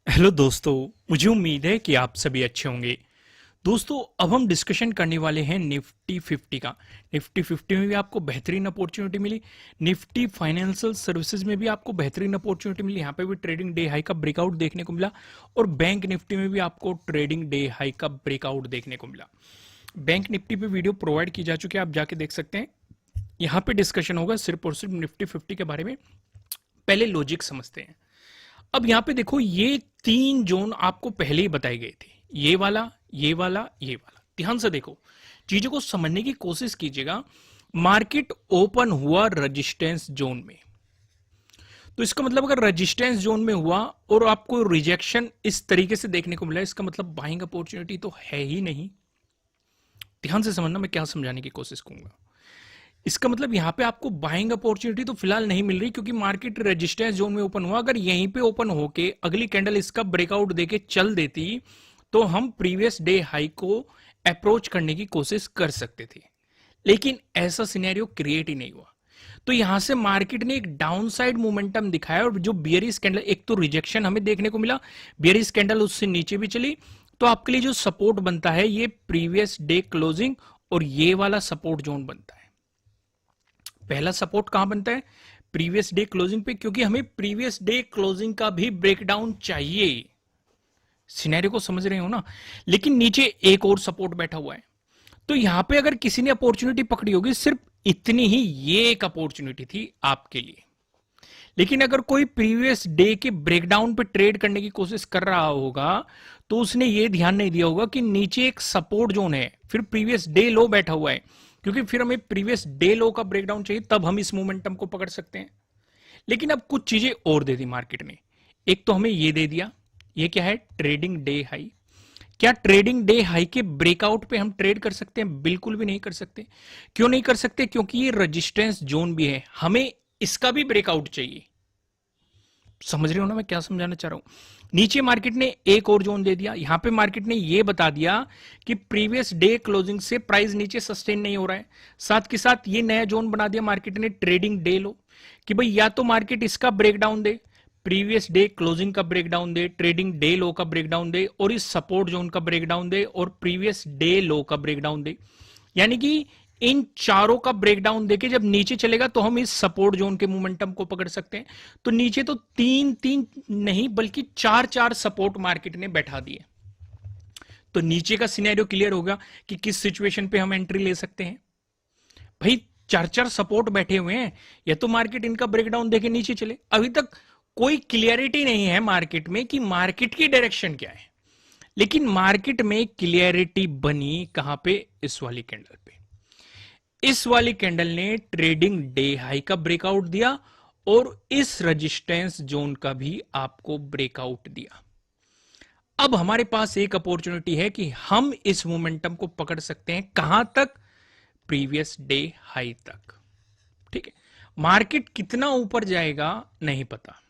Hello दोस्तों। मुझे उम्मीद है कि आप सभी अच्छे होंगे। दोस्तों, अब हम डिस्कशन करने वाले हैं निफ्टी 50 का। निफ्टी 50 में भी आपको बेहतरीन अपॉर्चुनिटी मिली। निफ्टी फाइनेंशियल सर्विसेज में भी आपको बेहतरीन अपॉर्चुनिटी मिली। यहाँ पे भी ट्रेडिंग डे हाई का ब्रेकआउट देखने को मिला और बैंक निफ्टी में भी आपको ट्रेडिंग डे हाई का ब्रेकआउट देखने को मिला। बैंक निफ्टी पे वीडियो प्रोवाइड की जा चुकी है, आप जाके देख सकते हैं। यहाँ पे डिस्कशन होगा सिर्फ और सिर्फ निफ्टी 50 के बारे में। पहले लॉजिक समझते हैं। अब यहां पे देखो, ये तीन जोन आपको पहले ही बताए गए थे, ये वाला, ये वाला, ये वाला। ध्यान से देखो, चीजों को समझने की कोशिश कीजिएगा। मार्केट ओपन हुआ रेजिस्टेंस जोन में, तो इसका मतलब अगर रेजिस्टेंस जोन में हुआ और आपको रिजेक्शन इस तरीके से देखने को मिला, इसका मतलब बाइंग अपॉर्चुनिटी तो है ही नहीं। ध्यान से समझना, मैं क्या समझाने की कोशिश करूंगा। इसका मतलब यहां पे आपको बाइंग अपॉर्चुनिटी तो फिलहाल नहीं मिल रही, क्योंकि मार्केट रेजिस्टेंस जोन में ओपन हुआ। अगर यहीं पे ओपन होके अगली कैंडल इसका ब्रेकआउट देके चल देती, तो हम प्रीवियस डे हाई को अप्रोच करने की कोशिश कर सकते थे, लेकिन ऐसा सिनेरियो क्रिएट ही नहीं हुआ। तो यहां से मार्केट ने एक डाउनसाइड मोमेंटम दिखाया, और जो बियरिश कैंडल, एक तो रिजेक्शन हमें देखने को मिला, बियरिश कैंडल उससे नीचे भी चली, तो आपके लिए जो सपोर्ट बनता है ये प्रीवियस डे क्लोजिंग और ये वाला सपोर्ट जोन बनता है। पहला सपोर्ट कहां बनता है? प्रीवियस डे क्लोजिंग पे, क्योंकि हमें प्रीवियस डे क्लोजिंग का भी ब्रेकडाउन चाहिए। सिनेरियो को समझ रहे हो ना? लेकिन नीचे एक और सपोर्ट बैठा हुआ है, तो यहां पे अगर किसी ने अपॉर्चुनिटी पकड़ी होगी, सिर्फ इतनी ही, ये एक अपॉर्चुनिटी थी आपके लिए। लेकिन अगर कोई प्रीवियस डे के ब्रेकडाउन पे ट्रेड करने की कोशिश कर रहा होगा, तो उसने ये ध्यान नहीं दिया होगा कि नीचे एक सपोर्ट जोन है, फिर प्रीवियस डे लो बैठा हुआ है, क्योंकि फिर हमें प्रीवियस डे लो का ब्रेकडाउन चाहिए, तब हम इस मोमेंटम को पकड़ सकते हैं। लेकिन अब कुछ चीजें और दे दी मार्केट ने। एक तो हमें ये दे दिया, ये क्या है? Trading day high. क्या ट्रेडिंग डे हाई के ब्रेकआउट पे हम ट्रेड कर सकते हैं? बिल्कुल भी नहीं कर सकते। क्यों नहीं कर सकते? क्योंकि ये रेजिस्टेंस जोन भी है, हमें इसका भी ब्रेकआउट चाहिए। समझ रहे हो ना मैं क्या समझाना चाह रहा हूं? नीचे मार्केट ने एक और जोन दे दिया। यहां पे मार्केट ने यह बता दिया कि प्रीवियस डे क्लोजिंग से प्राइस नीचे सस्टेन नहीं हो रहा है। साथ के साथ ये नया जोन बना दिया मार्केट ने, ट्रेडिंग डे लो, कि भाई या तो मार्केट इसका ब्रेकडाउन दे, प्रीवियस डे क्लोजिंग का ब्रेकडाउन दे, ट्रेडिंग डे लो का ब्रेकडाउन दे, और इस सपोर्ट जोन का ब्रेकडाउन दे, और प्रीवियस डे लो का ब्रेकडाउन दे। यानी कि इन चारों का ब्रेकडाउन देके जब नीचे चलेगा, तो हम इस सपोर्ट जोन के मोमेंटम को पकड़ सकते हैं। तो नीचे तो तीन तीन नहीं, बल्कि चार चार सपोर्ट मार्केट ने बैठा दिए। तो नीचे का सिनेरियो क्लियर होगा कि किस सिचुएशन पे हम एंट्री ले सकते हैं। भाई, चार चार सपोर्ट बैठे हुए हैं, या तो मार्केट इनका ब्रेकडाउन देके नीचे चले। अभी तक कोई क्लियरिटी नहीं है मार्केट में कि मार्केट की डायरेक्शन क्या है, लेकिन मार्केट में क्लियरिटी बनी कहां पे? इस वाली कैंडल पे। इस वाली कैंडल ने ट्रेडिंग डे हाई का ब्रेकआउट दिया, और इस रेजिस्टेंस जोन का भी आपको ब्रेकआउट दिया। अब हमारे पास एक अपॉर्चुनिटी है कि हम इस मोमेंटम को पकड़ सकते हैं। कहां तक? प्रीवियस डे हाई तक। ठीक है, मार्केट कितना ऊपर जाएगा नहीं पता,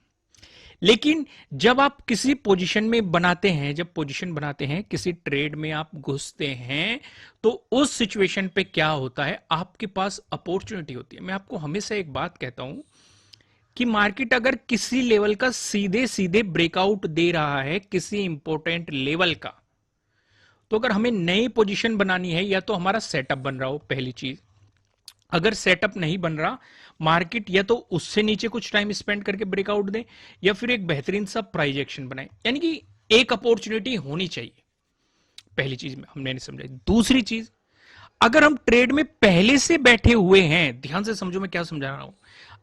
लेकिन जब आप किसी पोजीशन में बनाते हैं, जब पोजीशन बनाते हैं, किसी ट्रेड में आप घुसते हैं, तो उस सिचुएशन पे क्या होता है? आपके पास अपॉर्चुनिटी होती है। मैं आपको हमेशा एक बात कहता हूं कि मार्केट अगर किसी लेवल का सीधे सीधे ब्रेकआउट दे रहा है, किसी इंपॉर्टेंट लेवल का, तो अगर हमें नई पोजीशन बनानी है, या तो हमारा सेटअप बन रहा हो, पहली चीज। अगर सेटअप नहीं बन रहा, मार्केट या तो उससे नीचे कुछ टाइम स्पेंड करके ब्रेकआउट दे, या फिर एक बेहतरीन सा प्राइस एक्शन बनाए। यानी कि एक अपॉर्चुनिटी होनी चाहिए। पहली चीज में हमने नहीं समझा। दूसरी चीज, अगर हम ट्रेड में पहले से बैठे हुए हैं, ध्यान से समझो मैं क्या समझा रहा हूं।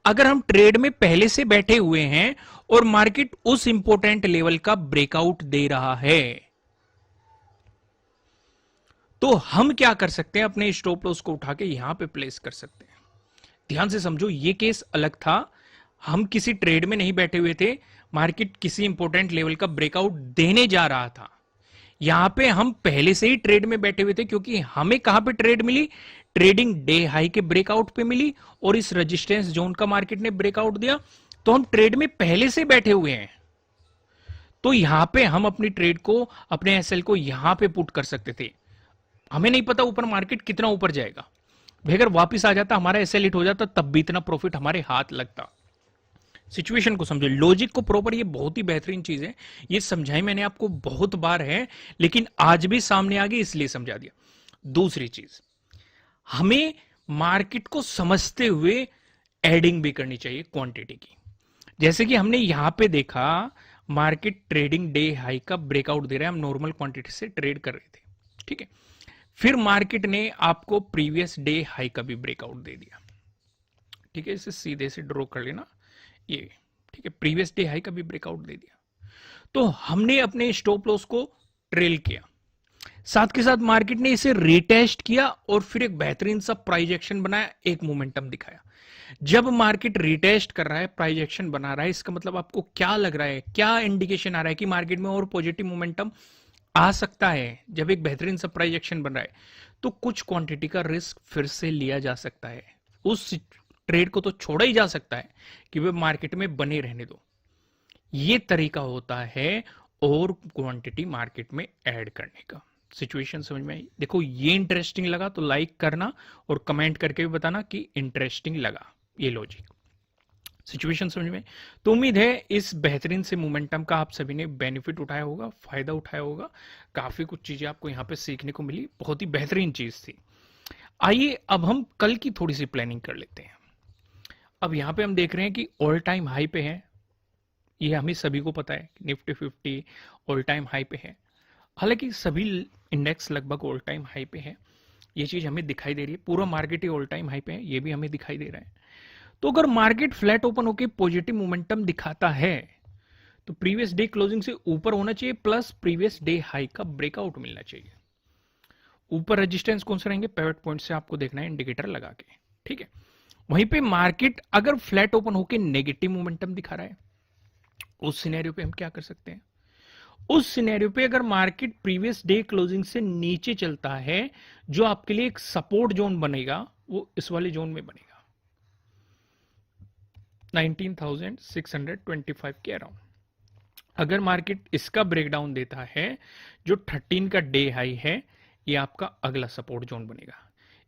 अगर हम ट्रेड में पहले से बैठे हुए हैं और मार्केट उस इंपॉर्टेंट लेवल का ब्रेकआउट दे रहा है, तो हम क्या कर सकते हैं? अपने स्टॉप लॉस को उठा के यहां पे प्लेस कर सकते हैं। ध्यान से समझो, ये केस अलग था। हम किसी ट्रेड में नहीं बैठे हुए थे, मार्केट किसी इंपॉर्टेंट लेवल का ब्रेकआउट देने जा रहा था। यहां पे हम पहले से ही ट्रेड में बैठे हुए थे, क्योंकि हमें कहां पे ट्रेड मिली? ट्रेडिंग डे हाई के ब्रेकआउट पे मिली, और इस रेजिस्टेंस जोन का मार्केट ने ब्रेकआउट दिया, तो हम ट्रेड में पहले से बैठे हुए हैं। तो यहां पे हम अपनी ट्रेड को, अपने एसएल को यहां पे पुट कर सकते थे। हमें नहीं पता ऊपर मार्केट कितना ऊपर जाएगा। भाई, अगर वापिस आ जाता, हमारा एसएल हिट हो जाता, तब भी इतना प्रॉफिट हमारे हाथ लगता। सिचुएशन को समझो, लॉजिक को प्रॉपर, ये बहुत ही बेहतरीन चीज है, ये समझाई मैंने आपको बहुत बार है, लेकिन आज भी सामने आ गई इसलिए समझा दिया। दूसरी चीज, हमें मार्केट को समझते हुए एडिंग भी करनी चाहिए क्वांटिटी की। जैसे कि हमने यहां पे देखा, मार्केट ट्रेडिंग डे हाई का ब्रेकआउट दे रहा है, हम नॉर्मल क्वांटिटी से ट्रेड कर रहे थे, ठीक है। फिर मार्केट ने आपको प्रीवियस डे हाई का भी ब्रेकआउट दे दिया, ठीक है। इसे सीधे से ड्रॉ कर लेना, ये ठीक है, प्रीवियस डे हाई का भी ब्रेकआउट दे दिया। तो हमने अपने स्टॉप लॉस को ट्रेल किया, साथ के साथ मार्केट ने इसे रिटेस्ट किया और फिर एक बेहतरीन सा प्राइस एक्शन बनाया, एक मोमेंटम दिखाया। जब मार्केट रिटेस्ट कर रहा है, प्राइस एक्शन बना रहा है, इसका मतलब आपको क्या लग रहा है, क्या इंडिकेशन आ रहा है कि मार्केट में और पॉजिटिव मोमेंटम आ सकता है। जब एक बेहतरीन सा प्राइस एक्शन बन रहा है तो कुछ क्वांटिटी का रिस्क फिर से लिया जा सकता है, उस ट्रेड को तो छोड़ा ही जा सकता है कि वे मार्केट में बने रहने दो। ये तरीका होता है और क्वांटिटी मार्केट में ऐड करने का। सिचुएशन समझ में आई? देखो, ये इंटरेस्टिंग लगा तो लाइक करना और कमेंट करके भी बताना कि इंटरेस्टिंग लगा, ये लॉजिक। सिचुएशन समझ में? तो उम्मीद है इस बेहतरीन से मोमेंटम का आप सभी ने बेनिफिट उठाया होगा, फायदा उठाया होगा। काफी कुछ चीजें आपको यहाँ पे सीखने को मिली, बहुत ही बेहतरीन चीज थी। आइए अब हम कल की थोड़ी सी प्लानिंग कर लेते हैं। अब यहाँ पे हम देख रहे हैं कि ऑल टाइम हाई पे है, ये हमें सभी को पता है, निफ्टी 50 ऑल टाइम हाई पे है। हालांकि सभी इंडेक्स लगभग ऑल टाइम हाई पे है, ये चीज हमें दिखाई दे रही है। पूरा मार्केट ही ऑल टाइम हाई पे है, ये भी हमें दिखाई दे रहा है। तो अगर मार्केट फ्लैट ओपन होकर पॉजिटिव मोमेंटम दिखाता है तो प्रीवियस डे क्लोजिंग से ऊपर होना चाहिए, प्लस प्रीवियस डे हाई का ब्रेकआउट मिलना चाहिए। ऊपर रेजिस्टेंस कौन से रहेंगे, पिवट पॉइंट से आपको देखना है इंडिकेटर लगा के, ठीक है। वहीं पे मार्केट अगर फ्लैट ओपन होकर नेगेटिव मोमेंटम दिखा रहा है, उस सिनेरियो पे हम क्या कर सकते हैं? उस सिनेरियो पे अगर मार्केट प्रीवियस डे क्लोजिंग से नीचे चलता है, जो आपके लिए एक सपोर्ट जोन बनेगा, वो इस वाले जोन में बनेगा 19,625 के अराउंड। अगर मार्केट इसका ब्रेकडाउन देता है, जो 13 का डे हाई है, ये आपका अगला सपोर्ट जोन बनेगा।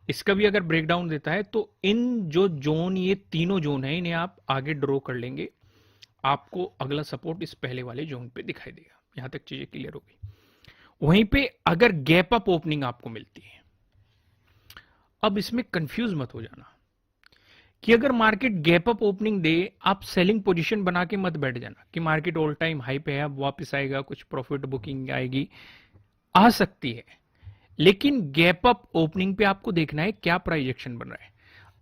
इसका भी अगर ब्रेकडाउन देता है तो इन जो जोन, ये तीनों जोन है, इन्हें आप आगे ड्रॉ कर लेंगे, आपको अगला सपोर्ट इस पहले वाले जोन पे दिखाई देगा। यहां तक चीजें क्लियर होगी। वहीं पे अगर गैप अप ओपनिंग आपको मिलती है, अब इसमें कंफ्यूज मत हो जाना कि अगर मार्केट गैप अप ओपनिंग दे, आप सेलिंग पोजीशन बना के मत बैठ जाना कि मार्केट ऑल टाइम हाई पे है, अब वापस आएगा, कुछ प्रॉफिट बुकिंग आएगी, आ सकती है। लेकिन गैप अप ओपनिंग पे आपको देखना है क्या प्राइस एक्शन बन रहा है।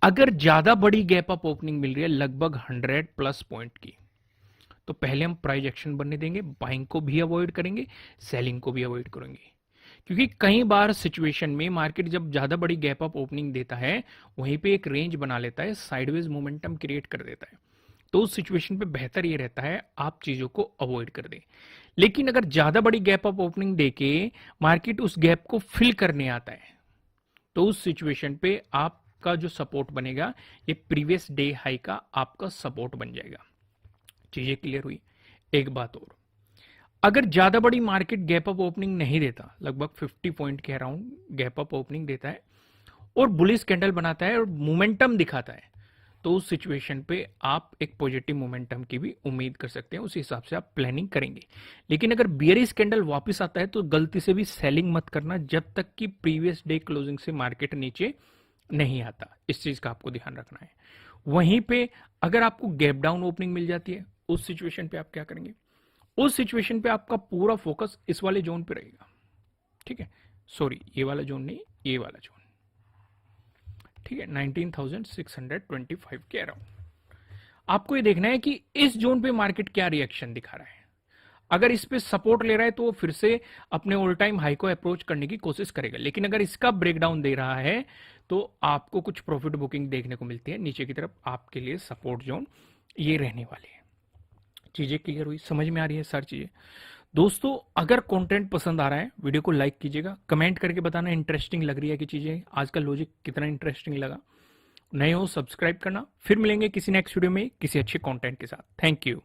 अगर ज्यादा बड़ी गैप अप ओपनिंग मिल रही है, लगभग 100 प्लस पॉइंट की, तो पहले हम प्राइस एक्शन बनने देंगे, बाइंग को भी अवॉइड करेंगे, सेलिंग को भी अवॉइड करेंगे। क्योंकि कई बार सिचुएशन में मार्केट जब ज्यादा बड़ी गैप अप ओपनिंग देता है, वहीं पे एक रेंज बना लेता है, साइडवेज मोमेंटम क्रिएट कर देता है। तो उस सिचुएशन पे बेहतर ये रहता है आप चीजों को अवॉइड कर दें। लेकिन अगर ज्यादा बड़ी गैप अप ओपनिंग देके मार्केट उस गैप को फिल करने आता है, तो उस सिचुएशन पे आपका जो सपोर्ट बनेगा, ये प्रीवियस डे हाई का आपका सपोर्ट बन जाएगा। चीजें क्लियर हुई? एक बात और, अगर ज्यादा बड़ी मार्केट गैप अप ओपनिंग नहीं देता, लगभग 50 पॉइंट के अराउंड गैप अप ओपनिंग देता है और बुलिश कैंडल बनाता है और मोमेंटम दिखाता है, तो उस सिचुएशन पे आप एक पॉजिटिव मोमेंटम की भी उम्मीद कर सकते हैं, उस हिसाब से आप प्लानिंग करेंगे। लेकिन अगर बियरिश कैंडल वापस आता है तो गलती से भी सेलिंग मत करना जब तक कि प्रीवियस डे क्लोजिंग से मार्केट नीचे नहीं आता, इस चीज का आपको ध्यान रखना है। वहीं पे अगर आपको गैप डाउन ओपनिंग मिल जाती है, उस सिचुएशन पे आप क्या करेंगे? उस सिचुएशन पे आपका पूरा फोकस इस वाले जोन पे रहेगा, ठीक है। सॉरी, ये वाला जोन नहीं, ये वाला जोन, ठीक है, 19,625 के अराउंड। आपको ये देखना है कि इस जोन पे मार्केट क्या रिएक्शन दिखा रहा है। अगर इस पे सपोर्ट ले रहा है तो वो फिर से अपने ऑल टाइम हाई को अप्रोच करने की कोशिश करेगा। लेकिन अगर इसका ब्रेकडाउन दे रहा है तो आपको कुछ प्रॉफिट बुकिंग देखने को मिलती है नीचे की तरफ, आपके लिए सपोर्ट जोन ये रहने वाले हैं। चीजें क्लियर हुई? समझ में आ रही है सारी चीजें? दोस्तों, अगर कंटेंट पसंद आ रहा है, वीडियो को लाइक कीजिएगा, कमेंट करके बताना इंटरेस्टिंग लग रही है कि चीजें, आज का लॉजिक कितना इंटरेस्टिंग लगा। नए हो सब्सक्राइब करना। फिर मिलेंगे किसी नेक्स्ट वीडियो में किसी अच्छे कंटेंट के साथ। Thank you.